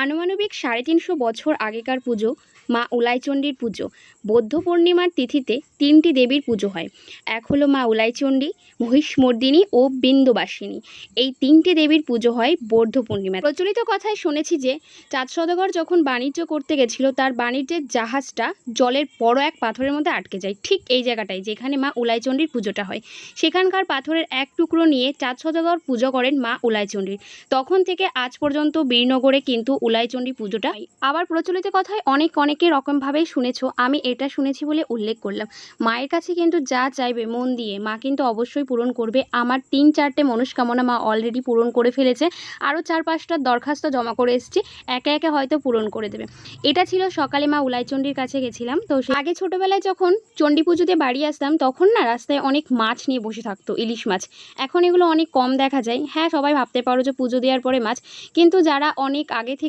আনুমানবিক ৩৫০ বছর আগেকার পুজো মা উলাইচণ্ডীর পুজো। বৌদ্ধ পূর্ণিমার তিথিতে ৩টি দেবীর পুজো হয়। এক হলো মা উলাইচণ্ডী, মহিষমর্দিনী ও বিন্দুবাসিনী। এই ৩টি দেবীর পুজো হয় বৌদ্ধ পূর্ণিমায়। প্রচলিত কথায় শুনেছি যে চাঁদ সওদাগর যখন বাণিজ্য করতে গেছিল, তার বাণিজ্যের জাহাজটা জলের বড় এক পাথরের মধ্যে আটকে যায়, ঠিক এই জায়গাটায় যেখানে মা উলাইচণ্ডীর পুজোটা হয়। সেখানকার পাথরের এক টুকরো নিয়ে চাঁদ সওদাগর পুজো করেন মা উলাইচণ্ডীর। তখন থেকে আজ পর্যন্ত বীরনগরে কিন্তু উলাইচণ্ডী পুজোটা হয়। আবার প্রচলিত কথায় অনেকে রকমভাবেই শুনেছো, আমি এটা শুনেছি বলে উল্লেখ করলাম। মায়ের কাছে কিন্তু যা চাইবে মন দিয়ে মা কিন্তু অবশ্যই পূরণ করবে। আমার ৩-৪টে মনস্কামনা মা অলরেডি পূরণ করে ফেলেছে, আরও ৪-৫টার দরখাস্ত জমা করে এসেছি, একে একে হয়তো পূরণ করে দেবে। এটা ছিল সকালে মা উলাইচণ্ডীর কাছে গেছিলাম। তো আগে ছোটোবেলায় যখন চণ্ডী পুজোতে বাড়ি আসতাম, তখন না রাস্তায় অনেক মাছ নিয়ে বসে থাকতো, ইলিশ মাছ। এখন এগুলো অনেক কম দেখা যায়। হ্যাঁ, সবাই ভাবতে পারো যে পুজো দেওয়ার পরে মাছ, কিন্তু যারা অনেক আগে থেকে